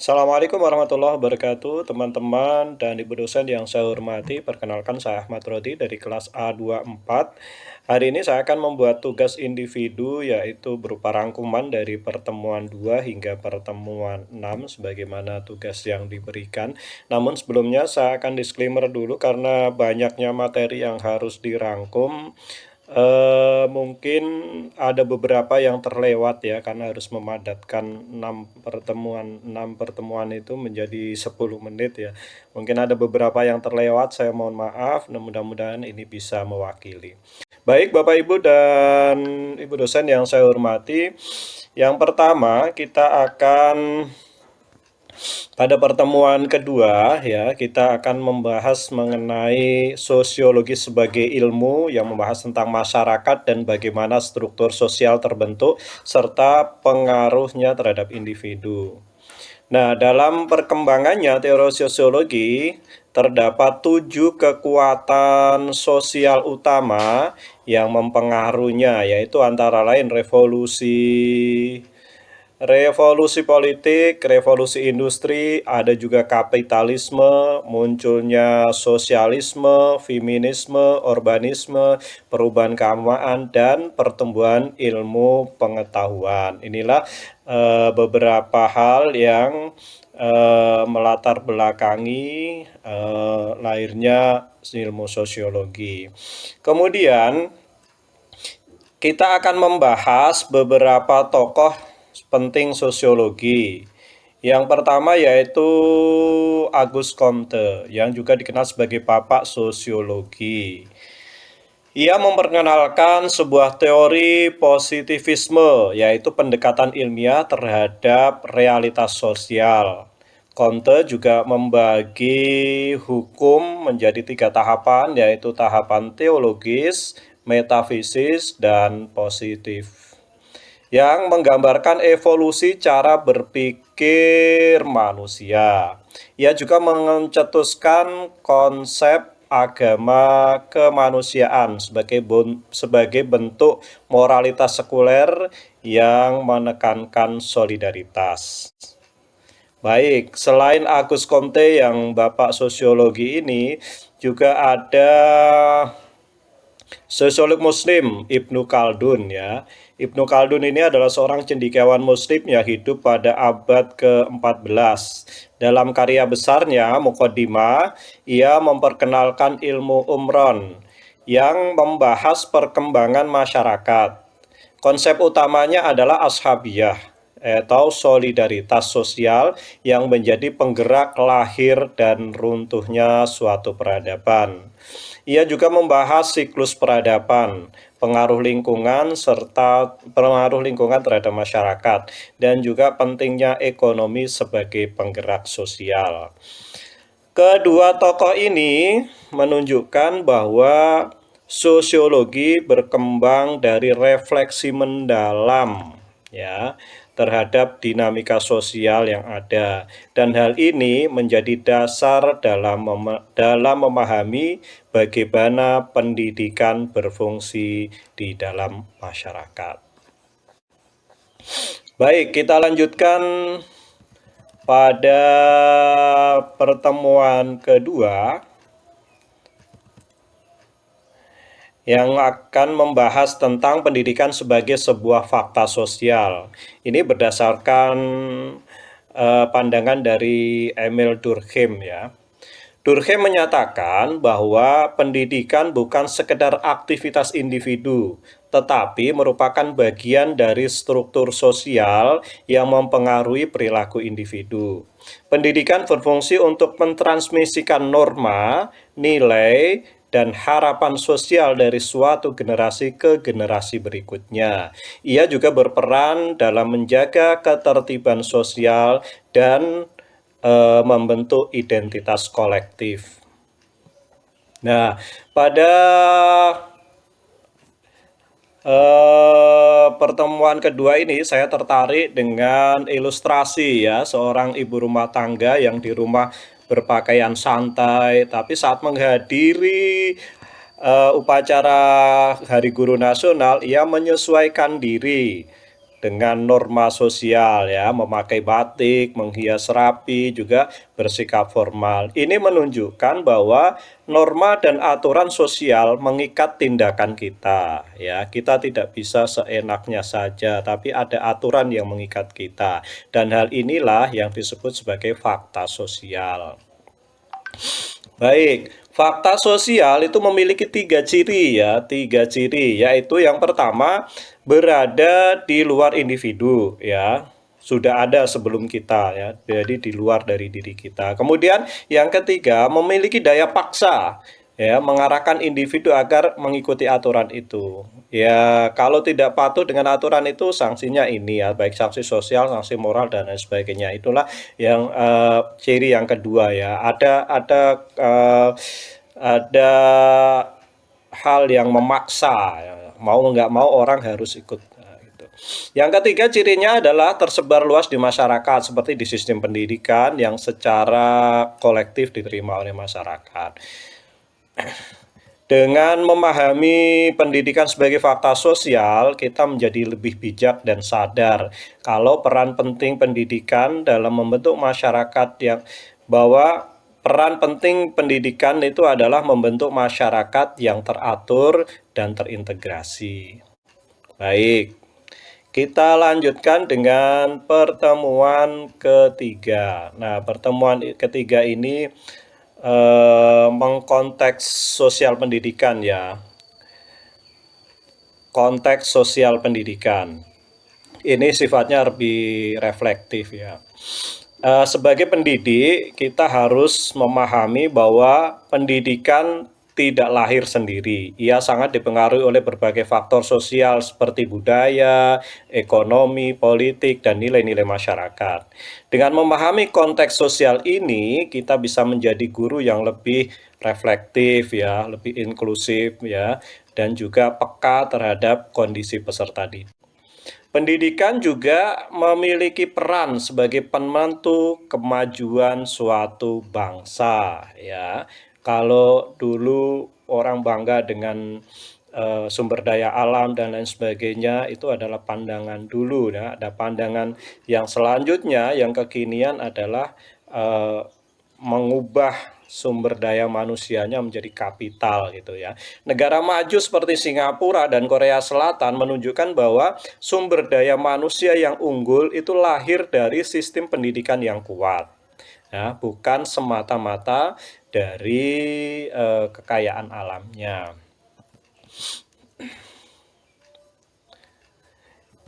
Assalamualaikum warahmatullahi wabarakatuh, teman-teman dan ibu dosen yang saya hormati. Perkenalkan, saya Ahmad Rodi dari kelas A24. Hari ini saya akan membuat tugas individu, yaitu berupa rangkuman dari pertemuan 2 hingga pertemuan 6, sebagaimana tugas yang diberikan. Namun sebelumnya saya akan disclaimer dulu karena banyaknya materi yang harus dirangkum. Mungkin ada beberapa yang terlewat ya, karena harus memadatkan 6 pertemuan itu menjadi 10 menit ya. Mungkin ada beberapa yang terlewat, saya mohon maaf, mudah-mudahan ini bisa mewakili. Baik Bapak Ibu dan Ibu dosen yang saya hormati, yang pertama kita akan pada pertemuan kedua ya, kita akan membahas mengenai sosiologi sebagai ilmu yang membahas tentang masyarakat dan bagaimana struktur sosial terbentuk serta pengaruhnya terhadap individu. Nah, dalam perkembangannya teori sosiologi terdapat 7 kekuatan sosial utama yang mempengaruhinya, yaitu antara lain revolusi politik, revolusi industri, ada juga kapitalisme, munculnya sosialisme, feminisme, urbanisme, perubahan keagamaan, dan pertumbuhan ilmu pengetahuan. Inilah beberapa hal yang melatar belakangi lahirnya ilmu sosiologi. Kemudian kita akan membahas beberapa tokoh penting sosiologi. Yang pertama yaitu Auguste Comte, yang juga dikenal sebagai Bapak Sosiologi. Ia memperkenalkan sebuah teori positivisme, yaitu pendekatan ilmiah terhadap realitas sosial. Comte juga membagi hukum menjadi 3 tahapan, yaitu tahapan teologis, metafisis, dan positif, yang menggambarkan evolusi cara berpikir manusia. Ia juga mencetuskan konsep agama kemanusiaan sebagai bentuk moralitas sekuler yang menekankan solidaritas. Baik, selain Auguste Comte yang Bapak Sosiologi ini, juga ada sosiolog Muslim Ibnu Khaldun ya. Ibnu Khaldun ini adalah seorang cendekiawan Muslim yang hidup pada abad ke-14. Dalam karya besarnya Muqaddimah, ia memperkenalkan ilmu umron yang membahas perkembangan masyarakat. Konsep utamanya adalah ashabiyah atau solidaritas sosial yang menjadi penggerak lahir dan runtuhnya suatu peradaban. Ia juga membahas siklus peradaban, pengaruh lingkungan, serta pengaruh lingkungan terhadap masyarakat, dan juga pentingnya ekonomi sebagai penggerak sosial. Kedua tokoh ini menunjukkan bahwa sosiologi berkembang dari refleksi mendalam ya terhadap dinamika sosial yang ada, dan hal ini menjadi dasar dalam memahami bagaimana pendidikan berfungsi di dalam masyarakat. Baik, kita lanjutkan pada pertemuan kedua yang akan membahas tentang pendidikan sebagai sebuah fakta sosial. Ini berdasarkan pandangan dari Emil Durkheim ya. Durkheim menyatakan bahwa pendidikan bukan sekedar aktivitas individu, tetapi merupakan bagian dari struktur sosial yang mempengaruhi perilaku individu. Pendidikan berfungsi untuk mentransmisikan norma, nilai, dan harapan sosial dari suatu generasi ke generasi berikutnya. Ia juga berperan dalam menjaga ketertiban sosial dan membentuk identitas kolektif. Nah, pada pertemuan kedua ini saya tertarik dengan ilustrasi ya, seorang ibu rumah tangga yang di rumah berpakaian santai, tapi saat menghadiri upacara Hari Guru Nasional, ia menyesuaikan diri dengan norma sosial ya, memakai batik, menghias rapi, juga bersikap formal. Ini menunjukkan bahwa norma dan aturan sosial mengikat tindakan kita ya. Kita tidak bisa seenaknya saja, tapi ada aturan yang mengikat kita. Dan hal inilah yang disebut sebagai fakta sosial. Baik, fakta sosial itu memiliki tiga ciri, yaitu yang pertama berada di luar individu ya, sudah ada sebelum kita ya, jadi di luar dari diri kita. Kemudian yang ketiga memiliki daya paksa ya, mengarahkan individu agar mengikuti aturan itu. Ya, kalau tidak patuh dengan aturan itu sanksinya ini ya, baik sanksi sosial, sanksi moral dan lain sebagainya. Itulah yang ciri yang kedua ya. Ada hal yang memaksa, ya. Mau nggak mau orang harus ikut. Nah, gitu. Yang ketiga cirinya adalah tersebar luas di masyarakat seperti di sistem pendidikan yang secara kolektif diterima oleh masyarakat. Dengan memahami pendidikan sebagai fakta sosial, kita menjadi lebih bijak dan sadar kalau peran penting pendidikan dalam membentuk masyarakat yang bahwa peran penting pendidikan itu adalah membentuk masyarakat yang teratur dan terintegrasi. Baik, kita lanjutkan dengan pertemuan ketiga. Nah, pertemuan ketiga ini mengkonteks sosial pendidikan ya, konteks sosial pendidikan. Ini sifatnya lebih reflektif ya. Sebagai pendidik, kita harus memahami bahwa pendidikan tidak lahir sendiri. Ia sangat dipengaruhi oleh berbagai faktor sosial seperti budaya, ekonomi, politik, dan nilai-nilai masyarakat. Dengan memahami konteks sosial ini, kita bisa menjadi guru yang lebih reflektif ya, lebih inklusif ya, dan juga peka terhadap kondisi peserta didik. Pendidikan juga memiliki peran sebagai penentu kemajuan suatu bangsa ya. Kalau dulu orang bangga dengan sumber daya alam dan lain sebagainya, itu adalah pandangan dulu ya. Ada pandangan yang selanjutnya yang kekinian adalah mengubah sumber daya manusianya menjadi kapital gitu ya. Negara maju seperti Singapura dan Korea Selatan menunjukkan bahwa sumber daya manusia yang unggul itu lahir dari sistem pendidikan yang kuat. Ya, bukan semata-mata dari kekayaan alamnya.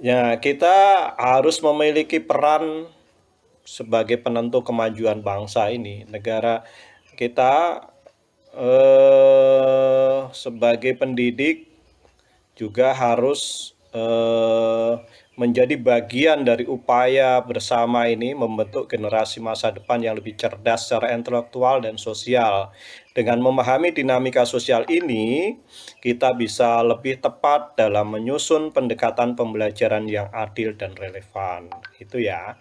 Ya, kita harus memiliki peran sebagai penentu kemajuan bangsa ini. Negara kita sebagai pendidik juga harus menjadi bagian dari upaya bersama ini membentuk generasi masa depan yang lebih cerdas secara intelektual dan sosial. Dengan memahami dinamika sosial ini, kita bisa lebih tepat dalam menyusun pendekatan pembelajaran yang adil dan relevan. Itu ya.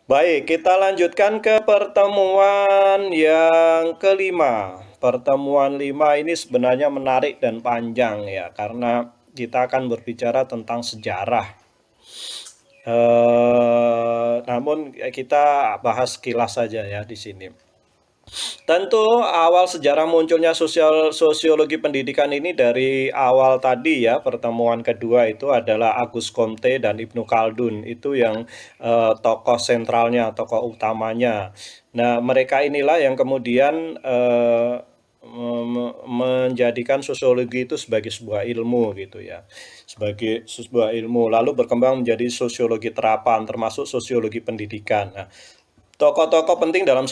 Baik, kita lanjutkan ke pertemuan yang kelima. Pertemuan 5 ini sebenarnya menarik dan panjang ya, karena kita akan berbicara tentang sejarah. Namun kita bahas kilas saja ya di sini. Tentu awal sejarah munculnya sosiologi pendidikan ini dari awal tadi ya, pertemuan kedua itu adalah Auguste Comte dan Ibnu Khaldun, itu yang tokoh sentralnya, tokoh utamanya. Nah, mereka inilah yang kemudian menjadikan sosiologi itu sebagai sebuah ilmu gitu ya, sebagai sebuah ilmu, lalu berkembang menjadi sosiologi terapan, termasuk sosiologi pendidikan. Nah, tokoh-tokoh penting dalam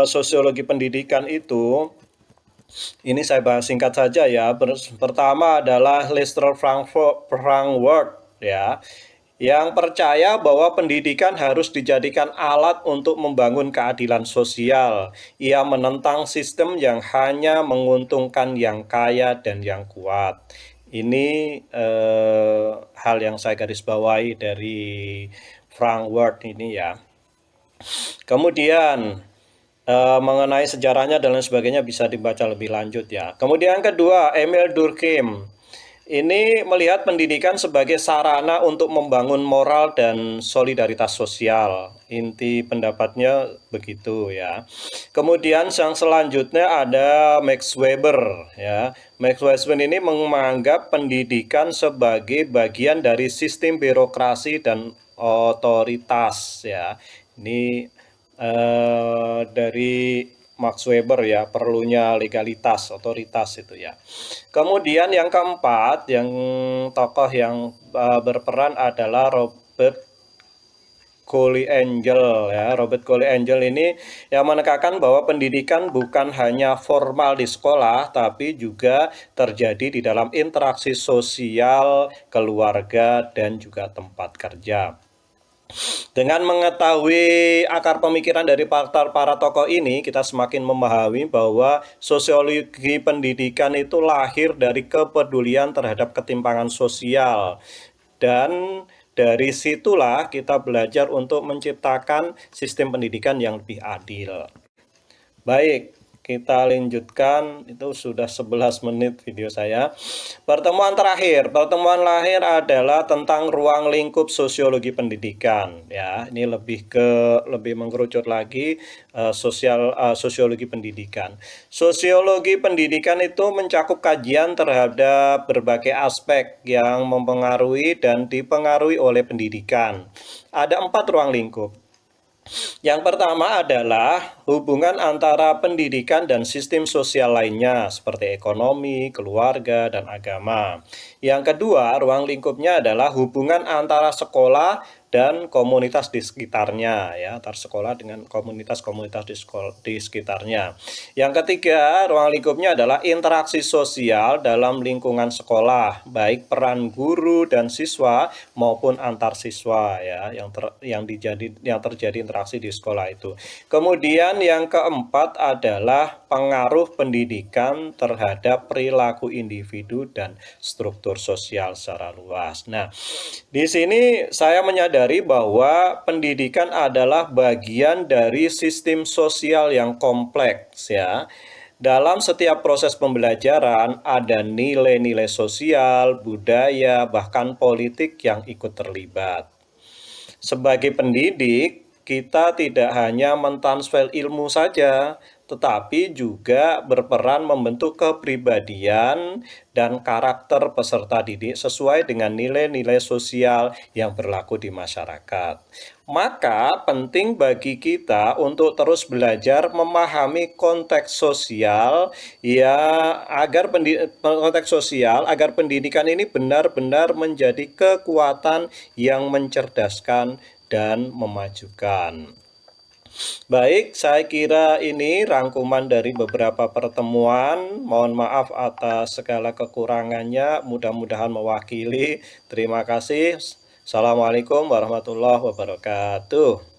sosiologi pendidikan itu, ini saya bahas singkat saja ya. Pertama adalah Lester Frankfurt ya, yang percaya bahwa pendidikan harus dijadikan alat untuk membangun keadilan sosial. Ia menentang sistem yang hanya menguntungkan yang kaya dan yang kuat. Ini hal yang saya garis bawahi dari Frankfurt ini ya. Kemudian mengenai sejarahnya dan lain sebagainya bisa dibaca lebih lanjut ya. Kemudian kedua, Emil Durkheim. Ini melihat pendidikan sebagai sarana untuk membangun moral dan solidaritas sosial. Inti pendapatnya begitu ya. Kemudian yang selanjutnya ada Max Weber ya. Max Weber ini menganggap pendidikan sebagai bagian dari sistem birokrasi dan otoritas ya. Ini dari Max Weber ya, perlunya legalitas, otoritas itu ya. Kemudian yang keempat, yang tokoh yang berperan adalah Robert Collie Angel ya. Robert Collie Angel ini yang menekankan bahwa pendidikan bukan hanya formal di sekolah, tapi juga terjadi di dalam interaksi sosial, keluarga, dan juga tempat kerja. Dengan mengetahui akar pemikiran dari para tokoh ini, kita semakin memahami bahwa sosiologi pendidikan itu lahir dari kepedulian terhadap ketimpangan sosial. Dan dari situlah kita belajar untuk menciptakan sistem pendidikan yang lebih adil. Baik, kita lanjutkan. Itu sudah 11 menit video saya. Pertemuan terakhir adalah tentang ruang lingkup sosiologi pendidikan ya. Ini lebih mengkerucut lagi sosiologi pendidikan. Sosiologi pendidikan itu mencakup kajian terhadap berbagai aspek yang mempengaruhi dan dipengaruhi oleh pendidikan. Ada 4 ruang lingkup. Yang pertama adalah hubungan antara pendidikan dan sistem sosial lainnya seperti ekonomi, keluarga, dan agama. Yang kedua, ruang lingkupnya adalah hubungan antara sekolah dan komunitas di sekitarnya ya, antar sekolah dengan komunitas-komunitas di sekitarnya. Yang ketiga, ruang lingkupnya adalah interaksi sosial dalam lingkungan sekolah, baik peran guru dan siswa maupun antar siswa ya, yang terjadi interaksi di sekolah itu. Kemudian yang keempat adalah pengaruh pendidikan terhadap perilaku individu dan struktur sosial secara luas. Nah, di sini saya menyadari bahwa pendidikan adalah bagian dari sistem sosial yang kompleks ya. Dalam setiap proses pembelajaran ada nilai-nilai sosial, budaya, bahkan politik yang ikut terlibat. Sebagai pendidik, kita tidak hanya mentransfer ilmu saja, tetapi juga berperan membentuk kepribadian dan karakter peserta didik sesuai dengan nilai-nilai sosial yang berlaku di masyarakat. Maka penting bagi kita untuk terus belajar memahami konteks sosial ya, agar pendidikan ini benar-benar menjadi kekuatan yang mencerdaskan dan memajukan. Baik, saya kira ini rangkuman dari beberapa pertemuan. Mohon maaf atas segala kekurangannya, mudah-mudahan mewakili. Terima kasih. Assalamualaikum warahmatullahi wabarakatuh.